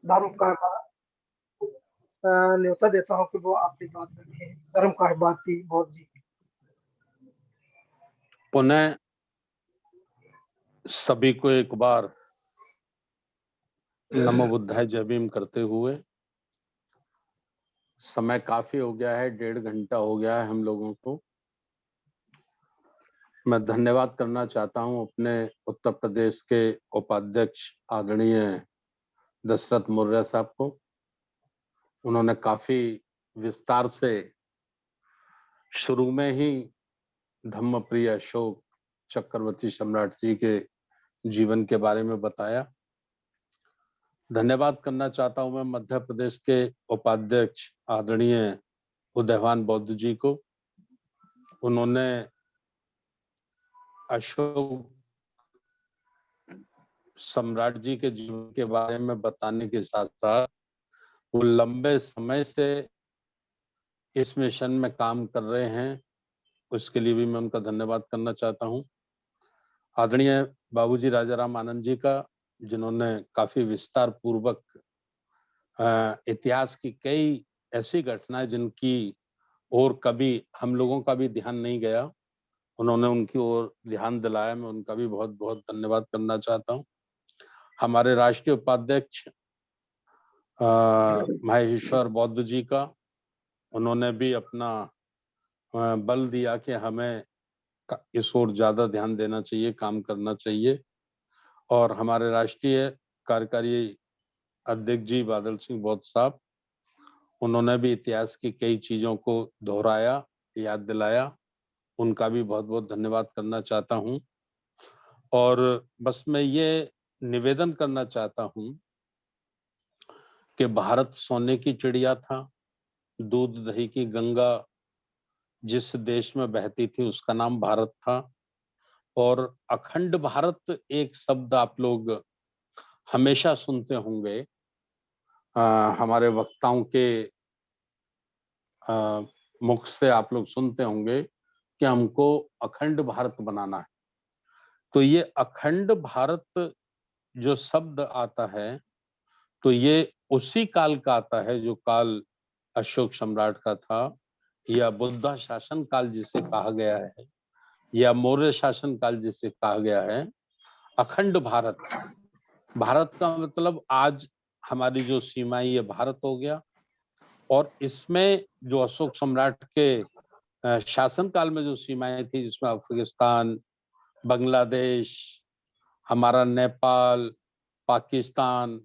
धर्म का न्योता देता हूँ कि वो आपकी बात रखें। धर्म का बात थी बहुत जी। पुनः सभी को एक बार नमो बुद्धाय जय भीम करते हुए, समय काफी हो गया है, 1.5 घंटा हो गया है हम लोगों को। मैं धन्यवाद करना चाहता हूं अपने उत्तर प्रदेश के उपाध्यक्ष आदरणीय दशरथ मौर्य साहब को। उन्होंने काफी विस्तार से शुरू में ही धम्मप्रिय अशोक चक्रवर्ती सम्राट जी के जीवन के बारे में बताया। धन्यवाद करना चाहता हूं मैं मध्य प्रदेश के उपाध्यक्ष आदरणीय उदयवान बौद्ध जी को। उन्होंने अशोक सम्राट जी के जीवन के बारे में बताने के साथ साथ वो लंबे समय से इस मिशन में काम कर रहे हैं, उसके लिए भी मैं उनका धन्यवाद करना चाहता हूं। आदरणीय बाबूजी राजाराम आनंद जी का, जिन्होंने काफी विस्तार पूर्वक इतिहास की कई ऐसी घटनाएं जिनकी और कभी हम लोगों का भी ध्यान नहीं गया, उन्होंने उनकी ओर ध्यान दिलाया। मैं उनका भी बहुत बहुत धन्यवाद करना चाहता हूं। हमारे राष्ट्रीय उपाध्यक्ष महेश्वर बौद्ध जी का, उन्होंने भी अपना बल दिया कि हमें इस ओर ज्यादा ध्यान देना चाहिए, काम करना चाहिए। और हमारे राष्ट्रीय कार्यकारी अध्यक्ष जी बादल सिंह बौद्ध साहब, उन्होंने भी इतिहास की कई चीजों को दोहराया, याद दिलाया। उनका भी बहुत बहुत धन्यवाद करना चाहता हूं। और बस मैं ये निवेदन करना चाहता हूं कि भारत सोने की चिड़िया था, दूध दही की गंगा जिस देश में बहती थी उसका नाम भारत था। और अखंड भारत एक शब्द आप लोग हमेशा सुनते होंगे, हमारे वक्ताओं के मुख से आप लोग सुनते होंगे कि हमको अखंड भारत बनाना है। तो ये अखंड भारत जो शब्द आता है, तो ये उसी काल का आता है जो काल अशोक सम्राट का था, या बुद्ध शासन काल जिसे कहा गया है, या मौर्य शासन काल जिसे कहा गया है। अखंड भारत, भारत का मतलब आज हमारी जो सीमाएं, ये भारत हो गया। और इसमें जो अशोक सम्राट के शासन काल में जो सीमाएं थी, जिसमें अफगानिस्तान, बांग्लादेश, हमारा नेपाल, पाकिस्तान,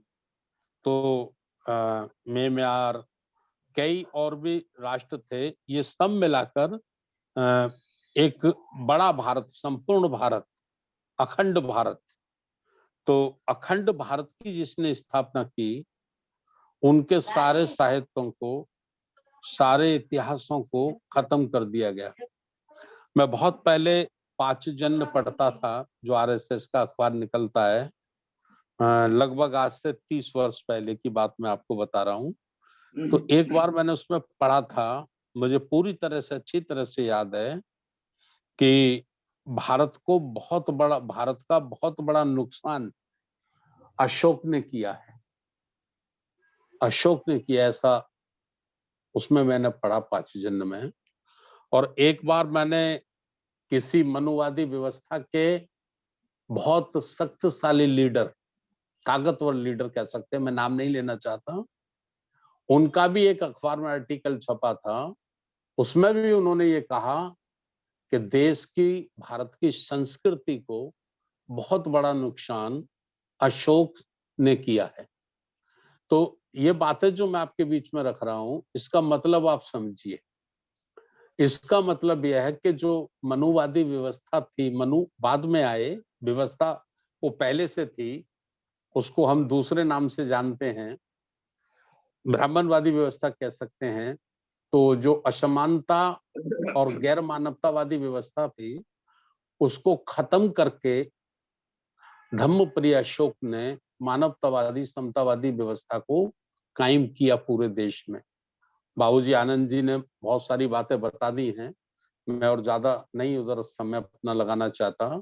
तो म्यांमार, कई और भी राष्ट्र थे, ये सब मिलाकर एक बड़ा भारत, संपूर्ण भारत, अखंड भारत। तो अखंड भारत की जिसने स्थापना की, उनके सारे साहित्यों को, सारे इतिहासों को खत्म कर दिया गया। मैं बहुत पहले पांचजन्य पढ़ता था, जो आरएसएस का अखबार निकलता है, लगभग आज से 30 वर्ष पहले की बात मैं आपको बता रहा हूँ। तो एक बार मैंने उसमें पढ़ा था, मुझे पूरी तरह से अच्छी तरह से याद है कि भारत का बहुत बड़ा नुकसान अशोक ने किया है, अशोक ने किया, ऐसा उसमें मैंने पढ़ा पांचजन्य में। और एक बार मैंने किसी मनुवादी व्यवस्था के बहुत शक्तिशाली लीडर, ताकतवर लीडर कह सकते हैं, मैं नाम नहीं लेना चाहता, उनका भी एक अखबार में आर्टिकल छपा था। उसमें भी उन्होंने ये कहा कि देश की, भारत की संस्कृति को बहुत बड़ा नुकसान अशोक ने किया है। तो ये बातें जो मैं आपके बीच में रख रहा हूं, इसका मतलब आप समझिए। इसका मतलब यह है कि जो मनुवादी व्यवस्था थी, मनु बाद में आए, व्यवस्था वो पहले से थी, उसको हम दूसरे नाम से जानते हैं, ब्राह्मणवादी व्यवस्था कह सकते हैं। तो जो असमानता और गैर मानवतावादी व्यवस्था थी, उसको खत्म करके धम्मप्रिय अशोक ने मानवतावादी, समतावादी व्यवस्था को कायम किया पूरे देश में। बाबूजी आनंद जी ने बहुत सारी बातें बता दी हैं, मैं और ज्यादा नहीं उधर समय अपना लगाना चाहता।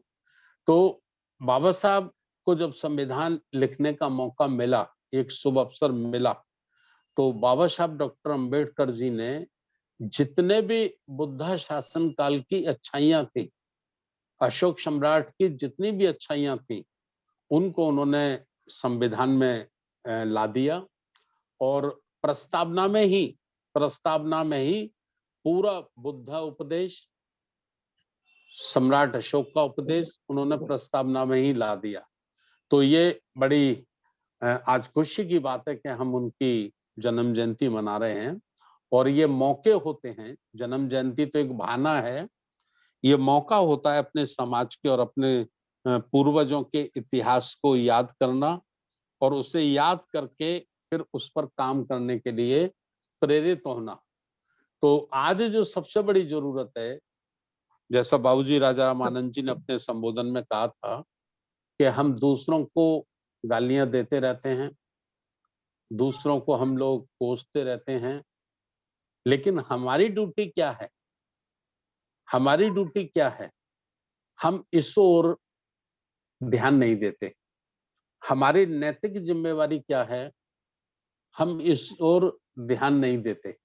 तो बाबा साहब को जब संविधान लिखने का मौका मिला, एक शुभ अवसर मिला तो बाबा साहब डॉक्टर अंबेडकर जी ने जितने भी बुद्धा शासन काल की अच्छाइयां थी, अशोक सम्राट की जितनी भी अच्छाइयां थी, उनको उन्होंने संविधान में ला दिया और प्रस्तावना में ही पूरा बुद्धा उपदेश, सम्राट अशोक का उपदेश उन्होंने प्रस्तावना में ही ला दिया। तो ये बड़ी आज खुशी की बात है कि हम उनकी जन्म जयंती मना रहे हैं और ये मौके होते हैं। जन्म जयंती तो एक बहाना है, ये मौका होता है अपने समाज के और अपने पूर्वजों के इतिहास को याद करना और उसे याद करके फिर उस पर काम करने के लिए प्रेरित होना। तो आज जो सबसे बड़ी जरूरत है, जैसा बाबूजी राजा रामानंद जी ने अपने संबोधन में कहा था कि हम दूसरों को गालियां देते रहते हैं, दूसरों को हम लोग कोसते रहते हैं, लेकिन हमारी ड्यूटी क्या है? हमारी ड्यूटी क्या है? हम इस ओर ध्यान नहीं देते। हमारी नैतिक जिम्मेवारी क्या है? हम इस ओर ध्यान नहीं देते।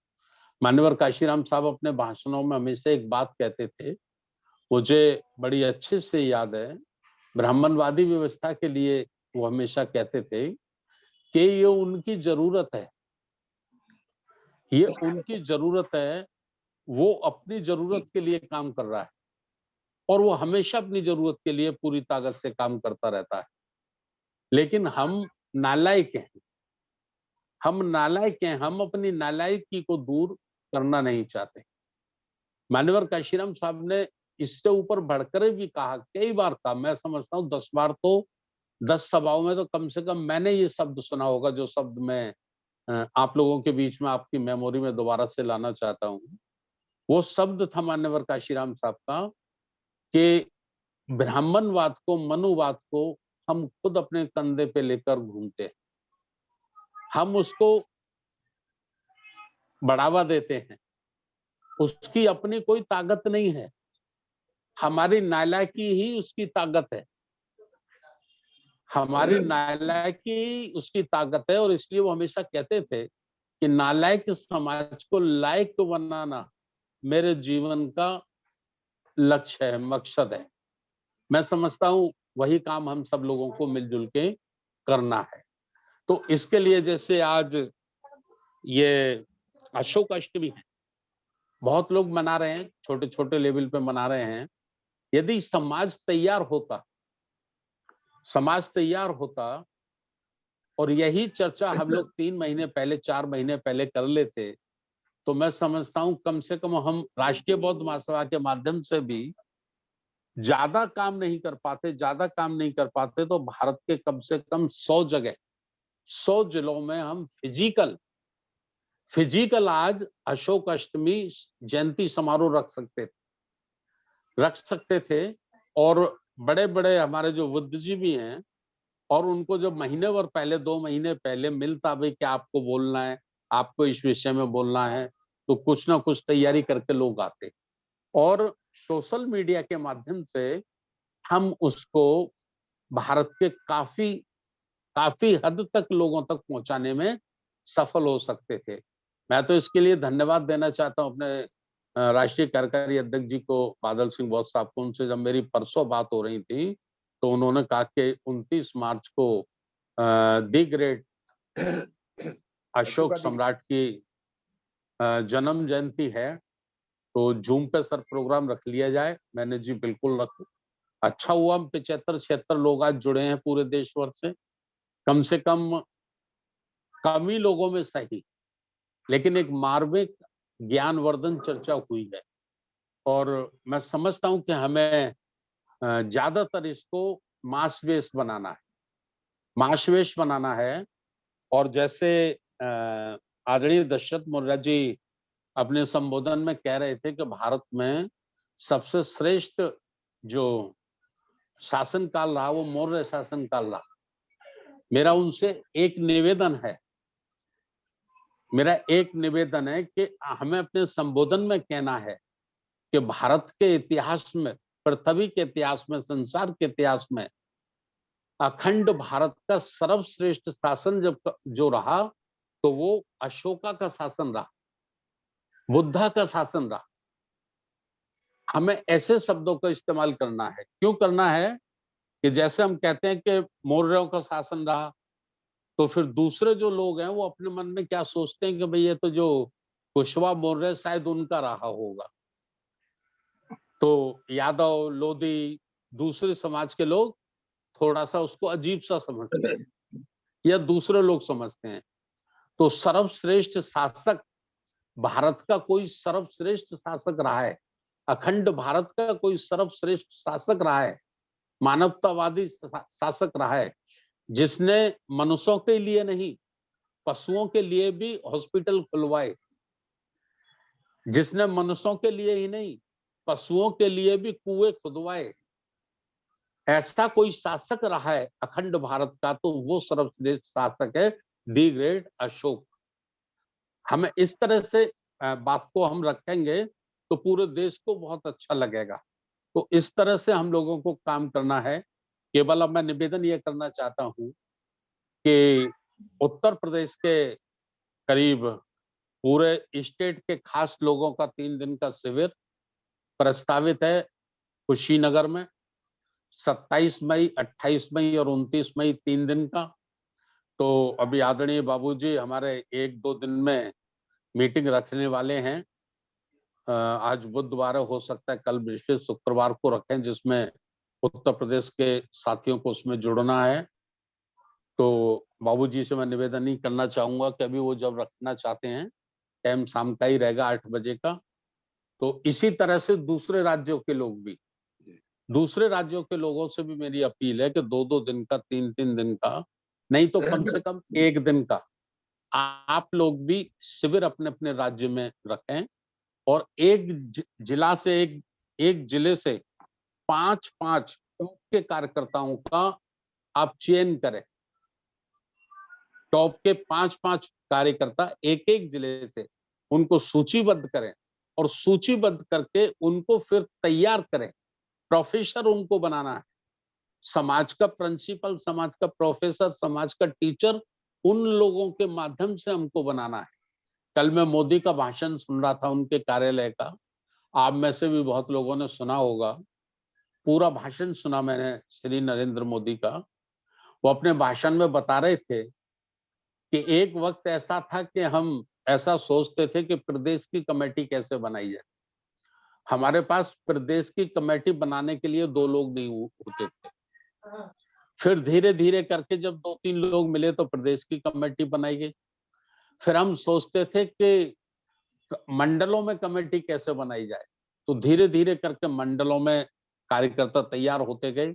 मान्यवर काशीराम साहब अपने भाषणों में हमेशा एक बात कहते थे, मुझे बड़ी अच्छे से याद है। ब्राह्मणवादी व्यवस्था के लिए वो हमेशा कहते थे कि ये उनकी जरूरत है, ये उनकी जरूरत है, वो अपनी जरूरत के लिए काम कर रहा है और वो हमेशा अपनी जरूरत के लिए पूरी ताकत से काम करता रहता है। लेकिन हम नालायक हैं, हम अपनी नालायकी को दूर करना नहीं चाहते। मान्यवर काशीराम साहब ने इससे ऊपर बढ़कर भी कहा, कई बार कहा, मैं समझता हूँ 10 बार तो 10 सभाओं में तो कम से कम मैंने ये शब्द सुना होगा, जो शब्द मैं आप लोगों के बीच में आपकी मेमोरी में दोबारा से लाना चाहता हूँ। वो शब्द था मान्यवर काशीराम साहब का कि ब्राह्मणवाद को, मनुवाद को हम खुद अपने कंधे पे लेकर घूमते हैं। हम उसको बढ़ावा देते हैं, उसकी अपनी कोई ताकत नहीं है, हमारी नालायकी ही उसकी ताकत है। हमारी नालायकी उसकी ताकत है और इसलिए वो हमेशा कहते थे कि नालायक समाज को लायक बनाना मेरे जीवन का लक्ष्य है, मकसद है। मैं समझता हूँ वही काम हम सब लोगों को मिलजुल के करना है। तो इसके लिए जैसे आज ये अशोक अष्टमी है, बहुत लोग मना रहे हैं, छोटे छोटे लेवल पे मना रहे हैं। यदि समाज तैयार होता और यही चर्चा हम लोग 3 महीने पहले, 4 महीने पहले कर लेते, तो मैं समझता हूं कम से कम हम राष्ट्रीय बौद्ध महासभा के माध्यम से भी ज्यादा काम नहीं कर पाते तो भारत के कम से कम 100 जगह, 100 जिलों में हम फिजिकल आज अशोक अष्टमी जयंती समारोह रख सकते थे और बड़े बड़े हमारे जो बुद्धिजीवी हैं और उनको जो महीने भर पहले, 2 महीने पहले मिलता भाई क्या आपको बोलना है, आपको इस विषय में बोलना है, तो कुछ ना कुछ तैयारी करके लोग आते और सोशल मीडिया के माध्यम से हम उसको भारत के काफी काफी हद तक लोगों तक पहुंचाने में सफल हो सकते थे। मैं तो इसके लिए धन्यवाद देना चाहता हूं अपने राष्ट्रीय कार्यकारी अध्यक्ष जी को, बादल सिंह बौद्ध साहब को। उनसे जब मेरी परसों बात हो रही थी तो उन्होंने कहा कि 29 मार्च को दी ग्रेट अशोक सम्राट की जन्म जयंती है, तो जूम पे सर प्रोग्राम रख लिया जाए। मैंने जी बिल्कुल रखो। अच्छा हुआ हम 75-76 लोग आज जुड़े हैं पूरे देश भर से, कम से कम ही लोगों में सही, लेकिन एक मार्मिक ज्ञानवर्धन चर्चा हुई है और मैं समझता हूं कि हमें ज्यादातर इसको मास बेस्ड बनाना है। और जैसे आदरणीय दशरथ मुर्रा जी अपने संबोधन में कह रहे थे कि भारत में सबसे श्रेष्ठ जो शासन काल रहा वो मौर्य शासन काल रहा। मेरा उनसे एक निवेदन है कि हमें अपने संबोधन में कहना है कि भारत के इतिहास में, पृथ्वी के इतिहास में, संसार के इतिहास में अखंड भारत का सर्वश्रेष्ठ शासन जब जो रहा तो वो अशोका का शासन रहा, बुद्धा का शासन रहा। हमें ऐसे शब्दों का इस्तेमाल करना है। क्यों करना है कि जैसे हम कहते हैं कि मौर्यों का शासन रहा, तो फिर दूसरे जो लोग हैं वो अपने मन में क्या सोचते हैं कि भाई ये तो जो कुशवा मौर्य शायद उनका रहा होगा। तो यादव, लोधी, दूसरे समाज के लोग थोड़ा-सा उसको अजीब-सा समझते हैं या दूसरे लोग समझते हैं। तो सर्वश्रेष्ठ शासक, भारत का कोई सर्वश्रेष्ठ शासक रहा है, अखंड भारत का कोई सर्वश्रेष्ठ शासक रहा है, मानवतावादी शासक रहा है, जिसने मनुष्यों के लिए नहीं, पशुओं के लिए भी हॉस्पिटल खुलवाए, जिसने मनुष्यों के लिए ही नहीं, पशुओं के लिए भी कुएं खुदवाए। ऐसा कोई शासक रहा है अखंड भारत का, तो वो सर्वश्रेष्ठ शासक है दी ग्रेट अशोक। हमें इस तरह से बात को हम रखेंगे तो पूरे देश को बहुत अच्छा लगेगा। तो इस तरह से हम लोगों को काम करना है। केवल अब मैं निवेदन ये करना चाहता हूँ कि उत्तर प्रदेश के करीब पूरे स्टेट के खास लोगों का 3 दिन का शिविर प्रस्तावित है कुशीनगर में, 27 मई, 28 मई और 29 मई 3 दिन का। तो अभी आदरणीय बाबूजी हमारे 1-2 दिन में मीटिंग रखने वाले हैं। आज बुधवार हो सकता है कल बृहस्पति शुक्रवार को रखें, जिसमें उत्तर प्रदेश के साथियों को उसमें जुड़ना है। तो बाबूजी से मैं निवेदन ही करना चाहूंगा कि अभी वो जब रखना चाहते हैं, टाइम शाम का ही रहेगा 8 बजे का। तो इसी तरह से दूसरे राज्यों के लोग भी, दूसरे राज्यों के लोगों से भी मेरी अपील है कि 2-2 दिन का, 3-3 दिन का, नहीं तो कम से कम 1 दिन का आप लोग भी शिविर अपने-अपने राज्य में रखें और एक जिला से एक जिले से 5-5 टॉप के कार्यकर्ताओं का आप चयन करें। टॉप के 5-5 कार्यकर्ता एक-एक जिले से, उनको सूचीबद्ध करें और सूचीबद्ध करके उनको फिर तैयार करें। प्रोफेसर उनको बनाना है। समाज का प्रिंसिपल, समाज का प्रोफेसर, समाज का टीचर, उन लोगों के माध्यम से हमको बनाना है। कल मैं मोदी का भाषण सुन रहा था उनके कार्यालय का। आप में से भी बहुत लोगों ने सुना होगा। पूरा भाषण सुना मैंने श्री नरेंद्र मोदी का। वो अपने भाषण में बता रहे थे कि एक वक्त ऐसा था कि हम ऐसा सोचते थे कि प्रदेश की कमेटी कैसे बनाई जाए। हमारे पास प्रदेश की कमेटी बनाने के लिए 2 लोग नहीं होते थे। फिर धीरे-धीरे करके जब 2-3 लोग मिले तो प्रदेश की कमेटी बनाई गई। फिर हम सोचते थे कि मंडलों में कमेटी कैसे बनाई जाए। तो धीरे-धीरे करके मंडलों में कार्यकर्ता तैयार होते गए।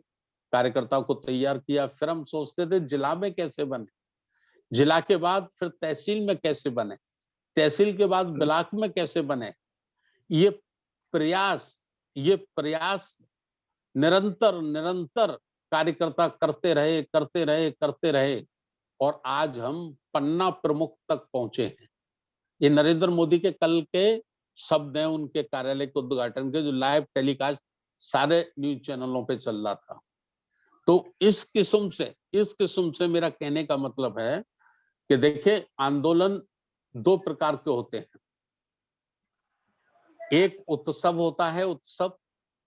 कार्यकर्ताओं को तैयार किया। फिर हम सोचते थे जिला में कैसे बने। जिला के बाद फिर तहसील में कैसे बने। तहसील के बाद ब्लॉक में कैसे बने। ये प्रयास ये प्रयास निरंतर कार्यकर्ता करते रहे और आज हम पन्ना प्रमुख तक पहुंचे हैं। ये नरेंद्र मोदी के कल के शब्द हैं उनके कार्यालय के उद्घाटन के, जो लाइव टेलीकास्ट सारे न्यूज चैनलों पे चल रहा था। तो इस किस्म से मेरा कहने का मतलब है कि देखिए आंदोलन 2 प्रकार के होते हैं। एक उत्सव होता है, उत्सव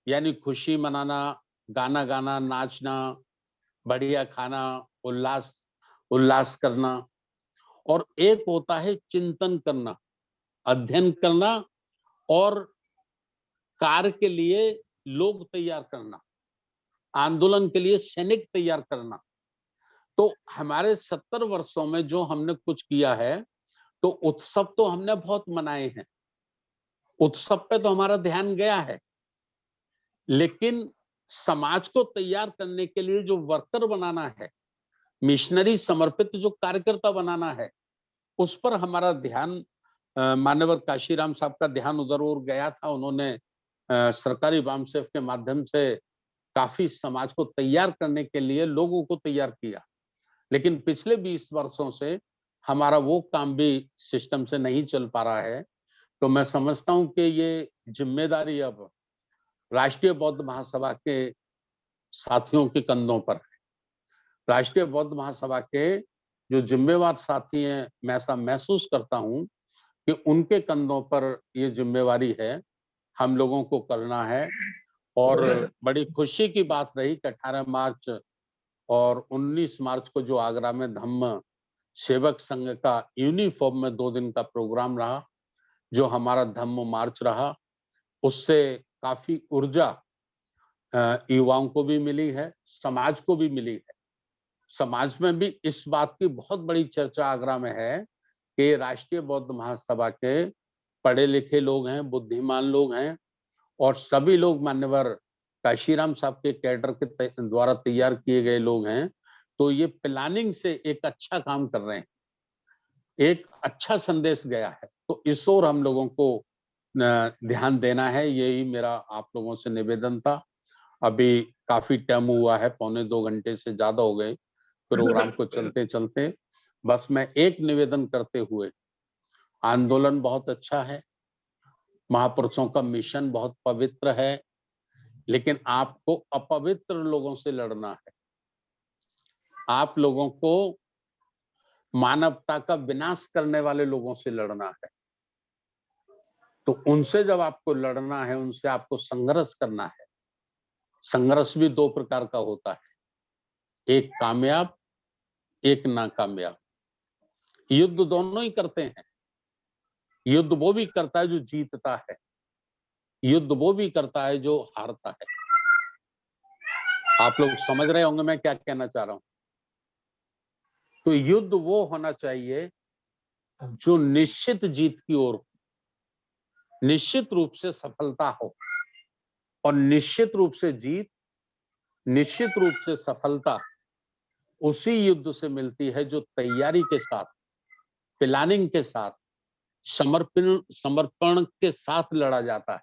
यानी खुशी मनाना, गाना गाना, नाचना, बढ़िया खाना, उल्लास उल्लास करना। और एक होता है चिंतन करना, अध्ययन करना और कार्य के लिए लोग तैयार करना, आंदोलन के लिए सैनिक तैयार करना। तो हमारे 70 वर्षों में जो हमने कुछ किया है, तो उत्सव तो हमने बहुत मनाए हैं। उत्सव पे तो हमारा ध्यान गया है। लेकिन समाज को तैयार करने के लिए जो वर्कर बनाना है, मिशनरी समर्पित जो कार्यकर्ता बनाना है, उस पर हमारा ध्यान मान्यवर काशीराम साहब का ध्यान उधर और गया था। उन्होंने सरकारी वामसेफ के माध्यम से काफी समाज को तैयार करने के लिए लोगों को तैयार किया। लेकिन पिछले 20 वर्षों से हमारा वो काम भी सिस्टम से नहीं चल पा रहा है। तो मैं समझता हूँ कि ये जिम्मेदारी अब राष्ट्रीय बौद्ध महासभा के साथियों के कंधों पर है। राष्ट्रीय बौद्ध महासभा के जो जिम्मेवार साथी हैं, मैं ऐसा महसूस करता हूं कि उनके कंधों पर ये जिम्मेवारी है, हम लोगों को करना है। और बड़ी खुशी की बात रही कि 18 मार्च और 19 मार्च को जो आगरा में धम्म सेवक संघ का यूनिफॉर्म में 2 दिन का प्रोग्राम रहा, जो हमारा धम्म मार्च रहा, उससे काफी ऊर्जा युवाओं को भी मिली है, समाज को भी मिली है। समाज में भी इस बात की बहुत बड़ी चर्चा आगरा में है कि राष्ट्रीय बौद्ध महासभा के पढ़े लिखे लोग हैं, बुद्धिमान लोग हैं और सभी लोग मान्यवर काशीराम साहब के कैडर के द्वारा तैयार किए गए लोग हैं। तो ये प्लानिंग से एक अच्छा काम कर रहे हैं, एक अच्छा संदेश गया है। तो इस ओर हम लोगों को ध्यान देना है, यही मेरा आप लोगों से निवेदन था। अभी काफी टाइम हुआ है, 2.25 घंटे से ज्यादा हो गए प्रोग्राम को चलते चलते। बस मैं एक निवेदन करते हुए, आंदोलन बहुत अच्छा है, महापुरुषों का मिशन बहुत पवित्र है, लेकिन आपको अपवित्र लोगों से लड़ना है। आप लोगों को मानवता का विनाश करने वाले लोगों से लड़ना है। तो उनसे जब आपको लड़ना है, उनसे आपको संघर्ष करना है। संघर्ष भी 2 प्रकार का होता है, एक कामयाब, एक नाकामयाब। युद्ध दोनों ही करते हैं। युद्ध वो भी करता है जो जीतता है, युद्ध वो भी करता है जो हारता है। आप लोग समझ रहे होंगे मैं क्या कहना चाह रहा हूं। तो युद्ध वो होना चाहिए जो निश्चित जीत की ओर, निश्चित रूप से सफलता हो, और निश्चित रूप से जीत, निश्चित रूप से सफलता उसी युद्ध से मिलती है जो तैयारी के साथ, प्लानिंग के साथ, समर्पण के साथ लड़ा जाता है।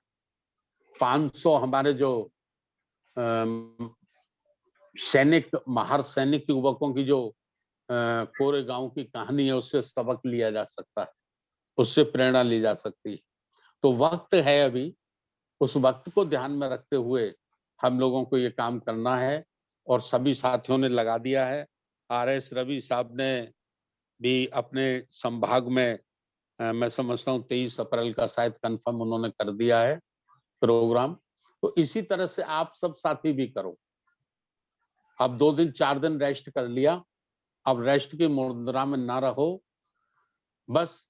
500 हमारे जो सैनिक, महार सैनिक युवकों की जो कोरेगांव की कहानी है, उससे सबक लिया जा सकता है, उससे प्रेरणा ली जा सकती है। तो वक्त है अभी, उस वक्त को ध्यान में रखते हुए हम लोगों को ये काम करना है। और सभी साथियों ने लगा दिया है। RS रवि साहब ने भी अपने संभाग में मैं समझता हूँ 23 अप्रैल का शायद कंफर्म उन्होंने कर दिया है प्रोग्राम। तो इसी तरह से आप सब साथी भी करो। अब 2 दिन 4 दिन रेस्ट कर लिया, अब रेस्ट की मुद्रा में ना रहो, बस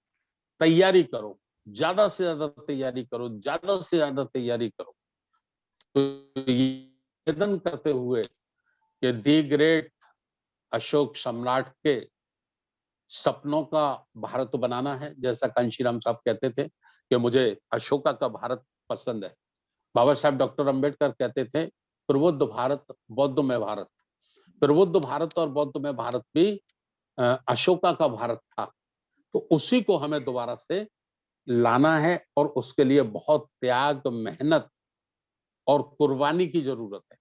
तैयारी करो, ज्यादा से ज्यादा तैयारी करो, ज्यादा से ज्यादा तैयारी करो। तो निवेदन करते हुए कि दी ग्रेट अशोक सम्राट के सपनों का भारत बनाना है, जैसा कांशीराम साहब कहते थे कि मुझे अशोका का भारत पसंद है। बाबा साहब डॉक्टर अंबेडकर कहते थे प्रबुद्ध भारत, बौद्धमय भारत। प्रबुद्ध भारत और बौद्धमय भारत भी अशोका का भारत था। तो उसी को हमें दोबारा से लाना है और उसके लिए बहुत त्याग, मेहनत और कुर्बानी की जरूरत है,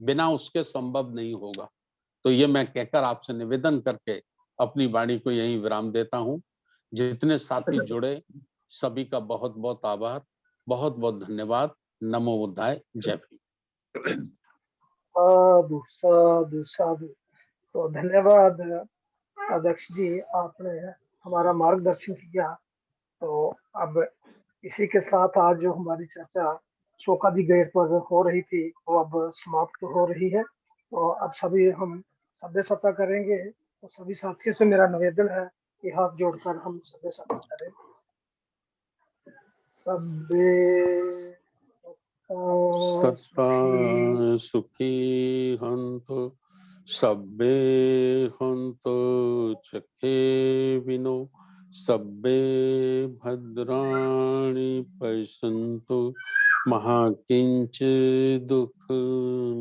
बिना उसके संभव नहीं होगा। तो ये मैं कहकर आपसे निवेदन करके अपनी वाणी को यहीं विराम देता हूं। जितने साथी जुड़े सभी का बहुत बहुत आभार, बहुत बहुत धन्यवाद। नमो बुद्धाय, जय भीम। साधु साधु साधु। तो धन्यवाद अध्यक्ष जी, आपने हमारा मार्गदर्शन किया। तो अब इसी के साथ आज जो हमारी चर्चा शोका दी ग्रेट पर हो रही थी वो अब समाप्त हो रही है। तो अब सभी हम सभ्य सत्ता करेंगे। तो सभी साथियों से मेरा निवेदन है कि हाथ जोड़कर हम सभ्य सत्ता करें। सभ्य सत्ता सुखी हंतु सब्बे हंतु चखे विनो सब्बे भद्राणि पश्यन्तु महाकिंच दुख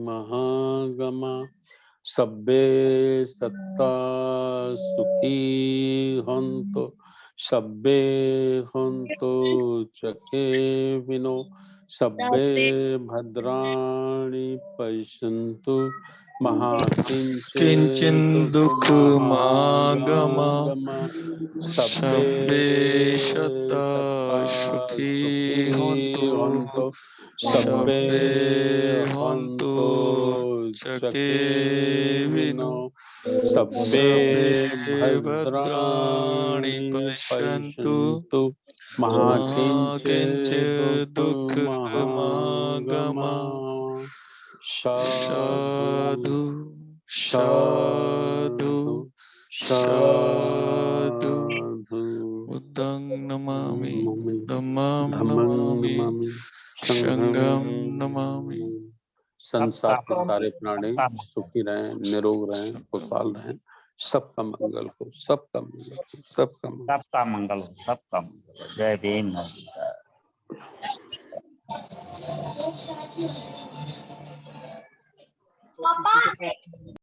महागमा सब्बे सत्ता सुखी हंतु सब्बे हंतु चखे विनो सब्बे भद्राणि पश्यन्तु किंचिन दुख महागमा सब्बे सत्ता सुखी हन्तु सब्बे हन्तु चखे विनो सब्बे सर्वे भद्राणि भद्राणि पश्यन्तु पश्यन्तु मा मा किञ्चित् किञ्चित् दुःखमागमा दुःखमागम साधु साधु साधु साधु बुद्धं नमामि नमामि धम्मं धम्मं नमामि नमामि संघं नमामि। संसार के सबका सारे प्राणी सुखी रहें, निरोग रहें, खुशहाल रहें, सबका मंगल हो, सबका मंगल हो, सबका मंगल। सबका मंगल हो, सबका मंगल हो। जय भीम। तो इसी के साथ